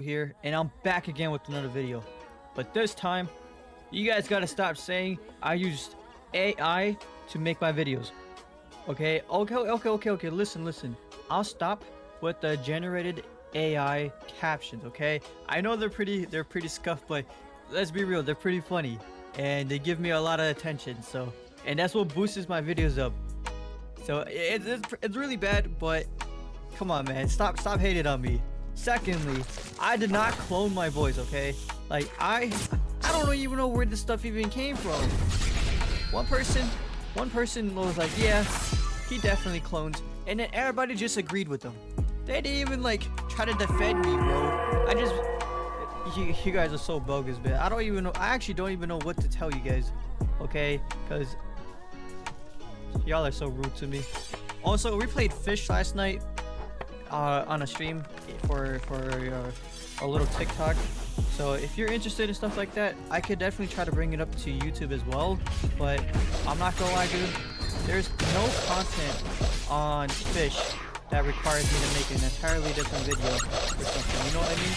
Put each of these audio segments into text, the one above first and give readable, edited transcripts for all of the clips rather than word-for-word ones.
here, and I'm back again with another video. But this time, you guys gotta stop saying I used AI to make my videos. Okay. Listen. I'll stop with the generated AI captions. Okay, I know they're pretty scuffed, but let's be real, they're pretty funny, and they give me a lot of attention. So, and that's what boosts my videos up. So it's really bad, but come on, man, stop hating on me. Secondly, I did not clone my voice, okay? Like, I don't even know where this stuff even came from. One person was like, yeah, he definitely clones, and then everybody just agreed with them. They didn't even like try to defend me, bro. You guys are so bogus, man. I actually don't even know what to tell you guys, okay? Because y'all are so rude to me. Also, we played fish last night on a stream for a little TikTok. So if you're interested in stuff like that, I could definitely try to bring it up to YouTube as well. But I'm not gonna lie, dude, there's no content on fish that requires me to make an entirely different video or something. You know what I mean?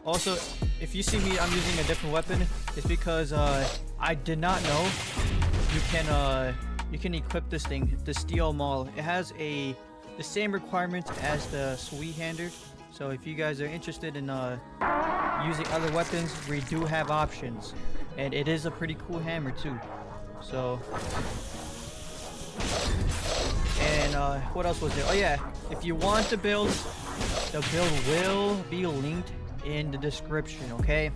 Also, if you see me, I'm using a different weapon. It's because I did not know you can equip this thing, the steel maul. It has the same requirements as the sweet hander. So if you guys are interested in using other weapons, we do have options, and it is a pretty cool hammer too. So, and what else was there? Oh yeah, if you want the build will be linked in the description. Okay,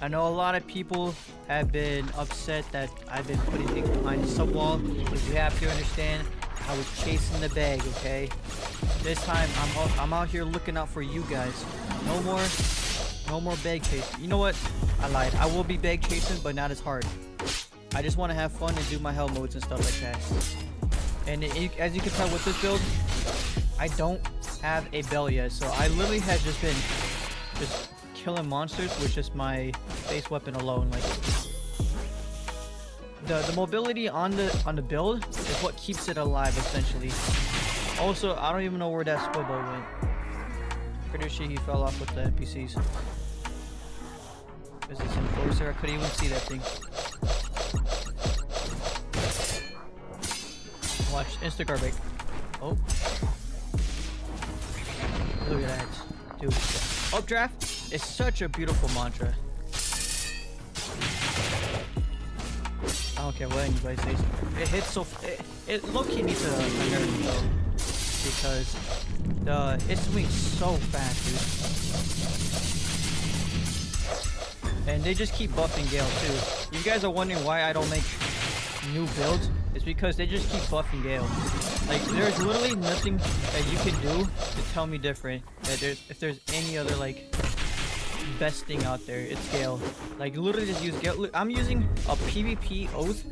I know a lot of people have been upset that I've been putting things behind the subwall, but you have to understand, I was chasing the bag, okay? This time, I'm out here looking out for you guys. No more bag chasing. You know what? I lied. I will be bag chasing, but not as hard. I just want to have fun and do my hell modes and stuff like that. And as you can tell with this build, I don't have a bell yet, so I literally have just been killing monsters with just my base weapon alone. Like, the mobility on the build is what keeps it alive, essentially. Also, I don't even know where that swivel went. Pretty sure he fell off with the NPCs. Is this enforcer? I couldn't even see that thing. Watch Instacart break. Oh, look at that, dude. Updraft is such a beautiful mantra. I don't care what anybody says. It hits so. It low-key needs a nerf though, because it swings so fast, dude. And they just keep buffing Gale too. You guys are wondering why I don't make new builds? It's because they just keep buffing Gale. Like, there's literally nothing that you can do to tell me different. That if there's any other like best thing out there, it's Gale. Like, literally just use Gale. Look, I'm using a PvP oath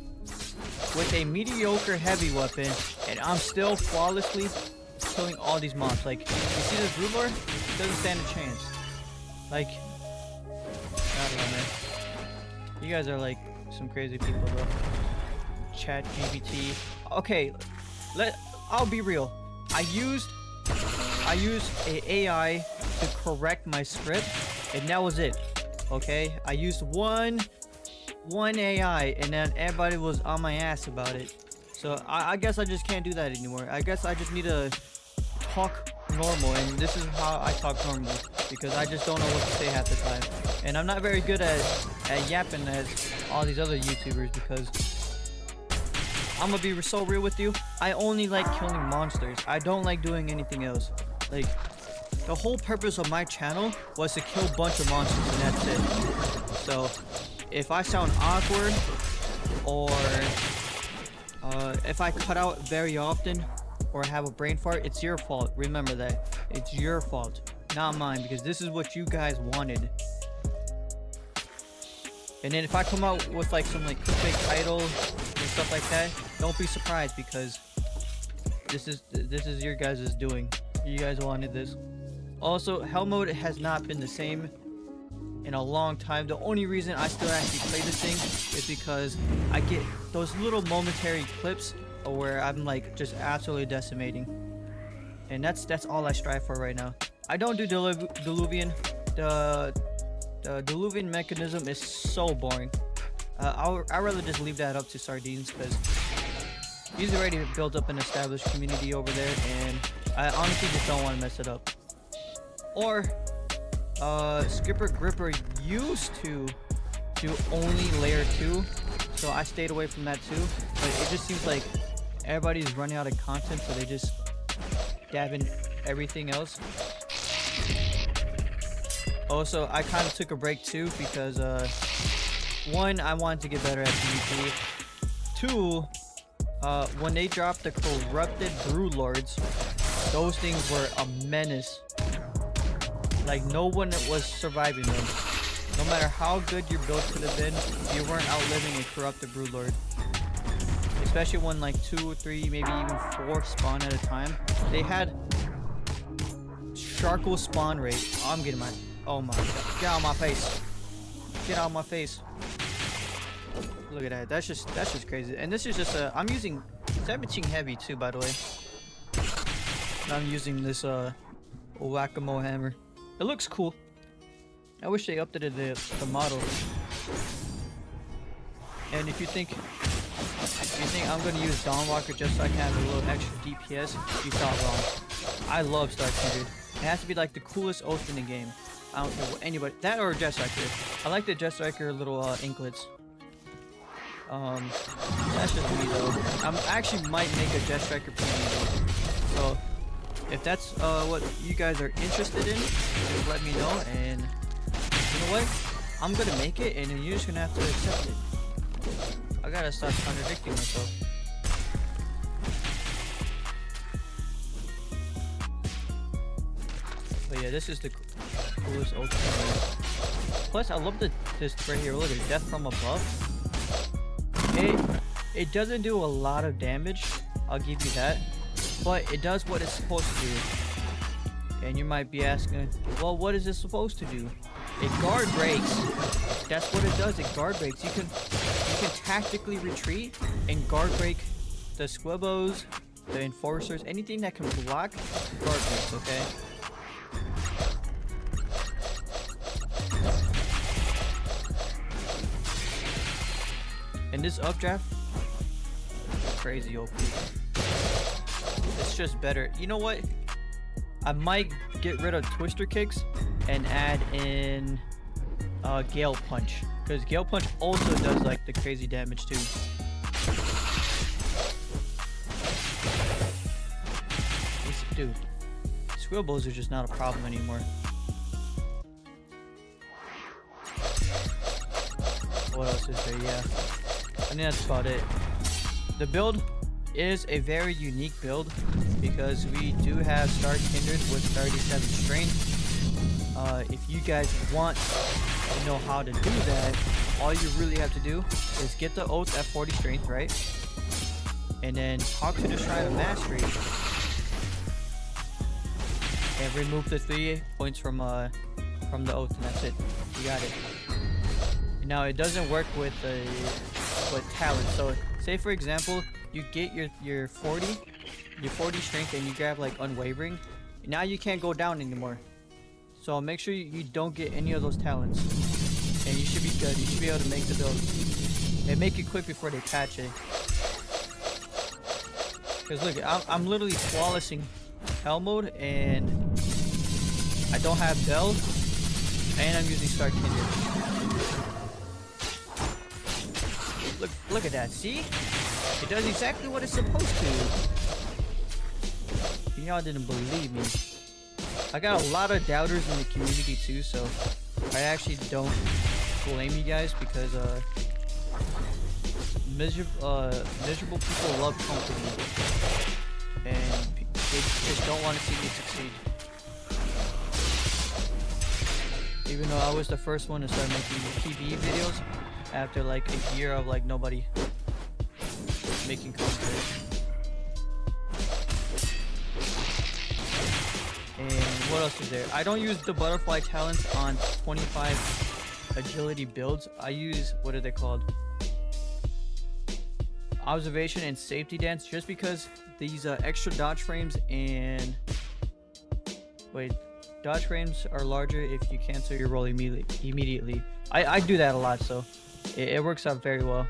with a mediocre heavy weapon, and I'm still flawlessly killing all these mobs. Like, you see this Zuukle? It doesn't stand a chance. Like, I don't know, man. You guys are like some crazy people, bro. Chat GPT. Okay, I'll be real. I used a AI to correct my script, and that was it. Okay, I used one AI, and then everybody was on my ass about it. So I guess I just can't do that anymore. I guess I just need to talk normal, and this is how I talk normally, because I just don't know what to say half the time. And I'm not very good at yapping as all these other YouTubers, because I'm gonna be so real with you. I only like killing monsters. I don't like doing anything else. Like, the whole purpose of my channel was to kill a bunch of monsters, and that's it. So, if I sound awkward, or if I cut out very often, or have a brain fart, it's your fault. Remember that. It's your fault, not mine, because this is what you guys wanted. And then if I come out with like some like clickbait title and stuff like that, don't be surprised, because this is your guys' doing. You guys wanted this. Also, hell mode has not been the same in a long time. The only reason I still actually play this thing is because I get those little momentary clips where I'm like just absolutely decimating. and that's all I strive for right now. I don't do Diluvian. The Diluvian mechanism is so boring. I'd rather just leave that up to Sardines, because he's already built up an established community over there, and I honestly just don't want to mess it up. Or Skipper Gripper used to do only layer 2, so I stayed away from that too. But it just seems like everybody's running out of content, so they just dab in everything else. Also, I kind of took a break too because one, I wanted to get better at PvP. Two, when they dropped the corrupted broodlords, those things were a menace. Like, no one was surviving them. No matter how good your build could have been, you weren't outliving a corrupted broodlord. Especially when like 2 or 3, maybe even 4 spawn at a time. They had Sharkle spawn rate. Oh, I'm getting my... Oh my god. Get out of my face. Get out of my face. Look at that. That's just crazy. And this is just a... I'm using 17 heavy too, by the way. And I'm using this whack-a-mole hammer. It looks cool. I wish they updated the model. And if you think I'm gonna use Dawnwalker just so I can have a little extra DPS, you thought wrong. I love Star Kindred. It has to be like the coolest oath in the game. I don't care what anybody, that or Jet Striker. I like the Jet Striker little inklets. That's just me though. I actually might make a Jet Striker PvP. So if that's what you guys are interested in, just let me know, and you know what? I'm gonna make it, and then you're just gonna have to accept it. I gotta stop contradicting myself. But yeah, this is the coolest ultimate. Plus, I love this right here. Look at Death from Above. It doesn't do a lot of damage. I'll give you that. But it does what it's supposed to do. And you might be asking, well, what is it supposed to do? It guard breaks. That's what it does. It guard breaks. You can tactically retreat and guard break the squibbos, the enforcers, anything that can block guard breaks, okay? And this updraft, crazy OP. It's just better. You know what? I might get rid of Twister Kicks and add in Gale Punch, because Gale Punch also does like the crazy damage too. Dude, squibbles are just not a problem anymore. What else is there? Yeah, I think that's about it. The build is a very unique build because we do have Star Kindred with 37 strength. If you guys want to know how to do that, all you really have to do is get the oath at 40 strength, right? And then talk to the Shrine of Mastery and remove the 3 points from the oath, and that's it. You got it. Now it doesn't work with talent. So say for example, you get your 40 strength and you grab like unwavering. Now you can't go down anymore. So make sure you don't get any of those talents, and you should be good. You should be able to make the build and make it quick before they patch it. Because look, I'm literally flawlessing hell mode, and I don't have Bell, and I'm using Star Kindred. Look at that. See? It does exactly what it's supposed to. Y'all didn't believe me. I got a lot of doubters in the community too, so I actually don't blame you guys, because miserable people love company, and they just don't want to see me succeed. Even though I was the first one to start making PvE videos after like a year of like nobody making content. And what else is there? I don't use the butterfly talents on 25 agility builds. I use, what are they called? Observation and safety dance, just because these extra dodge frames and Wait, dodge frames are larger if you cancel your roll immediately. I do that a lot, so it works out very well.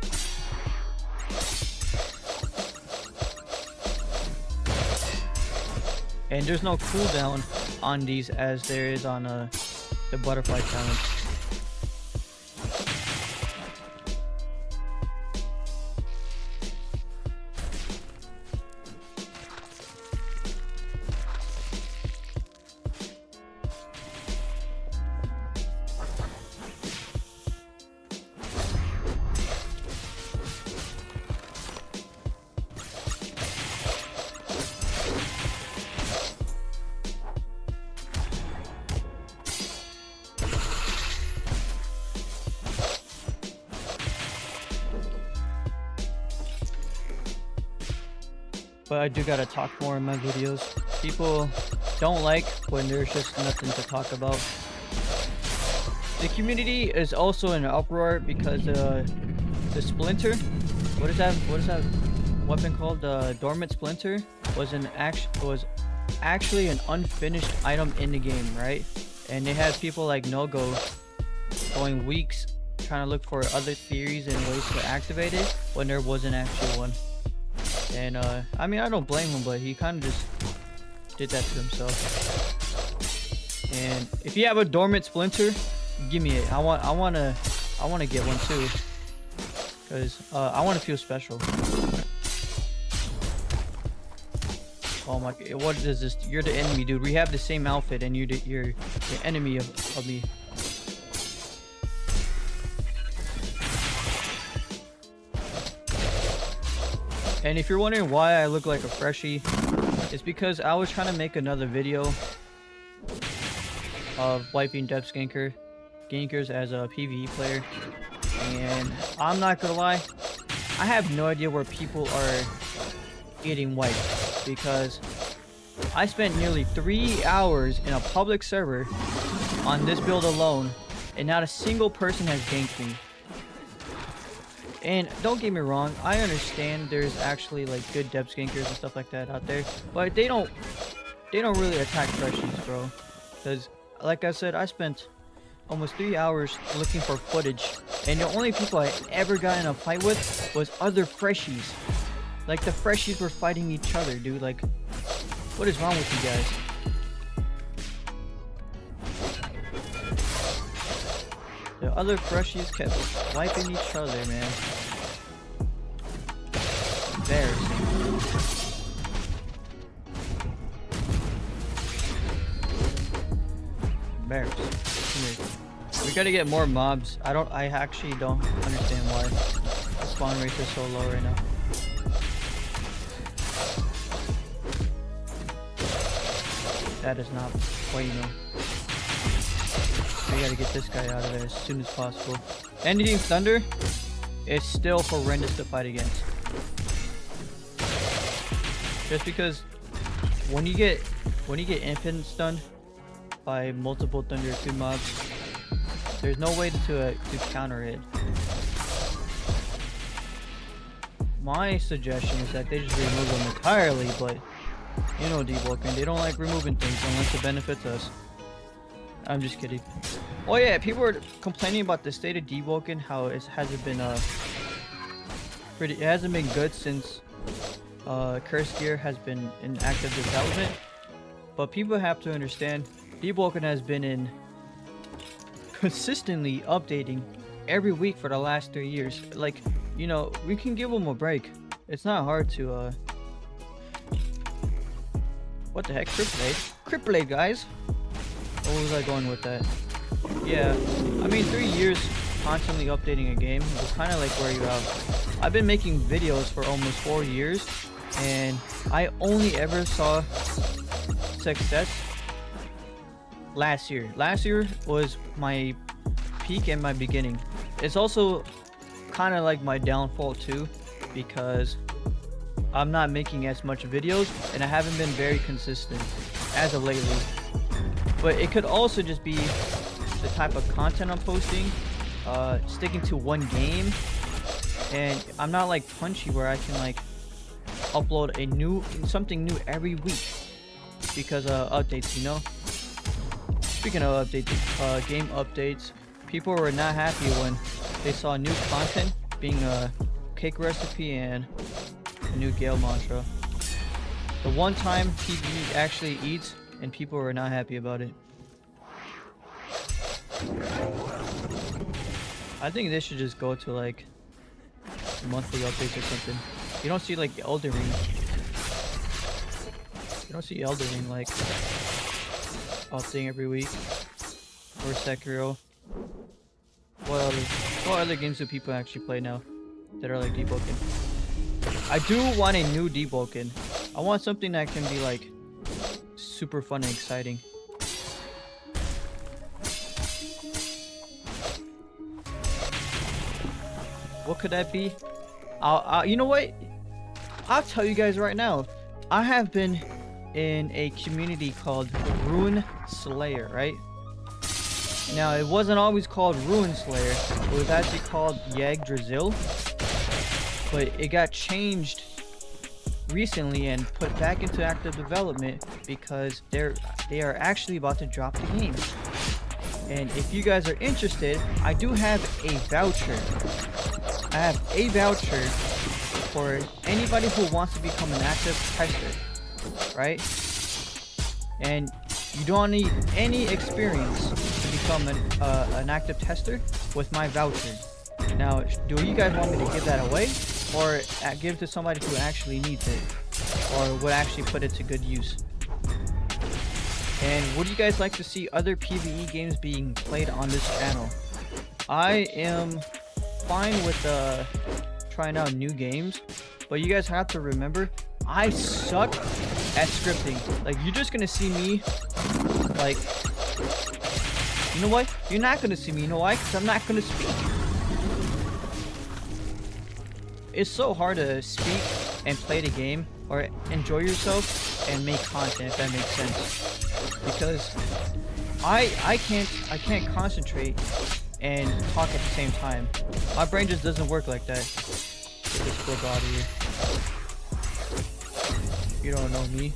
And there's no cooldown on these as there is on the butterfly challenge. But I do gotta talk more in my videos. People don't like when there's just nothing to talk about. The community is also in an uproar because the splinter, what is that weapon called? The dormant splinter was actually an unfinished item in the game, right? And they had people like NoGo going weeks trying to look for other theories and ways to activate it when there wasn't actually one. And I mean, I don't blame him, but he kind of just did that to himself. And if you have a dormant splinter, give me it. I want to get one too, cause I want to feel special. Oh my! What is this? You're the enemy, dude. We have the same outfit, and you're the enemy of me. And if you're wondering why I look like a freshie, it's because I was trying to make another video of wiping depth gankers as a PvE player, and I'm not gonna lie, I have no idea where people are getting wiped, because I spent nearly 3 hours in a public server on this build alone, and not a single person has ganked me. And don't get me wrong, I understand there's actually like good depth gankers and stuff like that out there, but they don't really attack freshies, bro. Because like I said, I spent almost 3 hours looking for footage, and the only people I ever got in a fight with was other freshies. Like the freshies were fighting each other, dude. Like, what is wrong with you guys? The other freshies kept wiping each other, man. Embarrassing. Embarrassing. Come here. We gotta get more mobs. I actually don't understand why the spawn rate is so low right now. That is not what you know. We gotta get this guy out of there as soon as possible. Ending Thunder is still horrendous to fight against. Just because when you get infinite stunned by multiple Thunder 2 mobs, there's no way to counter it. My suggestion is that they just remove them entirely, but you know Deepwoken, they don't like removing things unless it benefits us. I'm just kidding. Oh yeah, people are complaining about the state of Deepwoken, how it hasn't been good since Curse Gear has been in active development. But people have to understand, Deepwoken has been in consistently updating every week for the last 3 years. Like, you know, we can give them a break. It's not hard to what the heck? Crit Blade, guys. Where was I going with that? Yeah, I mean 3 years constantly updating a game is kind of like where you have. I've been making videos for almost 4 years, and I only ever saw success last year. Last year was my peak and my beginning. It's also kind of like my downfall too, because I'm not making as much videos and I haven't been very consistent as of lately. But it could also just be the type of content I'm posting, sticking to one game, and I'm not like Punchy where I can like upload something new every week because updates, you know. Speaking of updates, game updates, people were not happy when they saw new content being a cake recipe and a new Gale mantra. The one time PvE actually eats, and people were not happy about it. I think this should just go to like monthly updates or something. You don't see like Elden Ring. You don't see Elden Ring like updating every week. Or Sekiro. What other games do people actually play now that are like Deepwoken? I do want a new Deepwoken. I want something that can be like super fun and exciting. What could that be? You know what? I'll tell you guys right now. I have been in a community called Ruin Slayer, right? Now, it wasn't always called Ruin Slayer. It was actually called Yggdrasil. But it got changed recently and put back into active development because they are actually about to drop the game. And if you guys are interested, I do have a voucher. I have a voucher for anybody who wants to become an active tester, right? And you don't need any experience to become an active tester with my voucher. Now, do you guys want me to give that away or give it to somebody who actually needs it or would actually put it to good use? And would you guys like to see other PvE games being played on this channel? I am fine with trying out new games, but you guys have to remember, I suck at scripting. Like, you're just gonna see me, like, you know what? You're not gonna see me, you know why? Because I'm not gonna speak. It's so hard to speak and play the game or enjoy yourself and make content, if that makes sense. Because I can't concentrate and talk at the same time. My brain just doesn't work like that. Get this book out of here. You don't know me.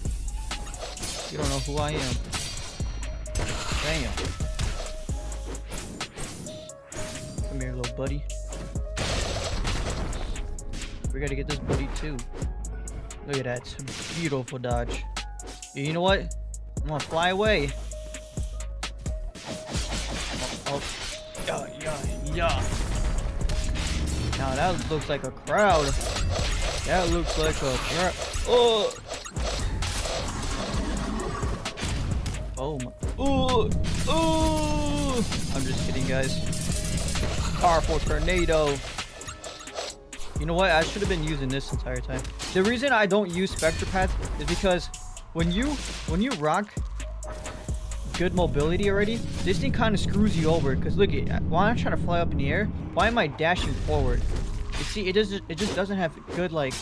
You don't know who I am. Damn. Come here, little buddy. We gotta get this buddy too. Look at that. Beautiful dodge. You know what? I'm gonna fly away. Oh. Yeah. Now that looks like a crowd. That looks like a crowd. Oh. Oh my. Oh. I'm just kidding, guys. Powerful tornado. You know what? I should have been using this entire time. The reason I don't use Spectre Paths is because when you rock good mobility already, this thing kind of screws you over. Because look, while I'm trying to fly up in the air, why am I dashing forward? You see, it just doesn't have good, like,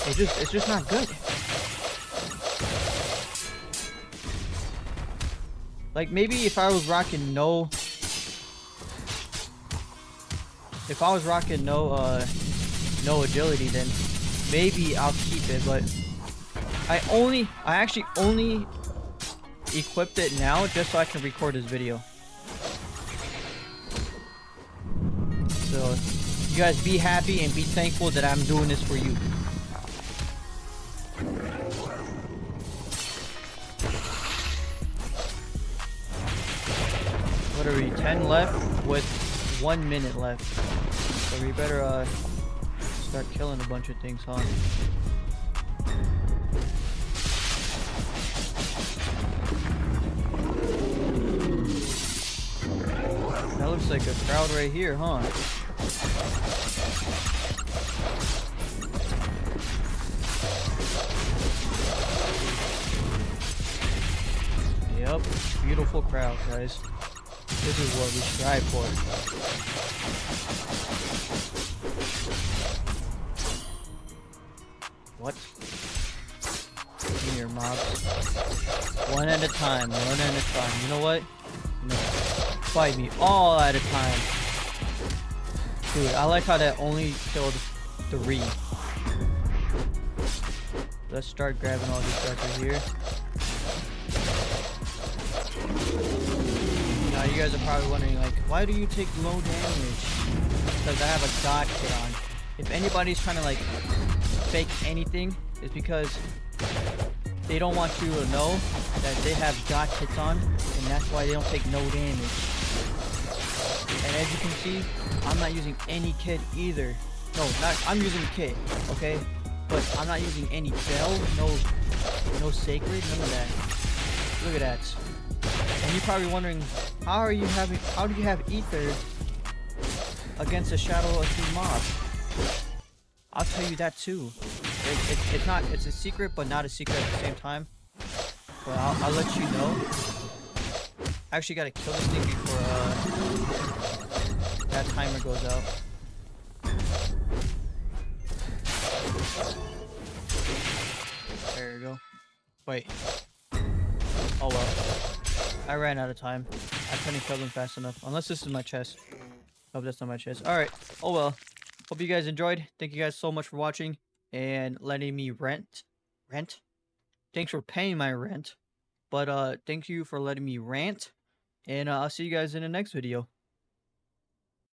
it's just not good. Like, maybe if I was rocking no agility, then maybe I'll keep it, but I actually only equipped it now just so I can record this video. So you guys be happy and be thankful that I'm doing this for you. What are we, 10 left with 1 minute left? So we better start killing a bunch of things, huh? That looks like a crowd right here, huh? Yep, beautiful crowd, guys. This is what we strive for. What? Give me your mobs. One at a time, one at a time. You know what? No. Fight me all at a time. Dude, I like how that only killed 3. Let's start grabbing all these guys right here. you guys are probably wondering, like, why do you take low damage? Because I have a god kit on. If anybody's trying to, like, fake anything, it's because they don't want you to know that they have god kits on, and that's why they don't take no damage. And as you can see, I'm not using any kit either. No, I'm using a kit, okay? But I'm not using any bell, no sacred, none of that. Look at that. And you're probably wondering, how do you have ether against a Shadow of Two mob? I'll tell you that too. It's a secret, but not a secret at the same time. But I'll let you know. I actually gotta kill this thing before that timer goes out. There you go. Wait. Oh well. I ran out of time. I couldn't kill them fast enough. Unless this is my chest. Hope that's not my chest. Alright. Oh well. Hope you guys enjoyed. Thank you guys so much for watching and letting me rent. Rent? Thanks for paying my rent. But thank you for letting me rant. And I'll see you guys in the next video.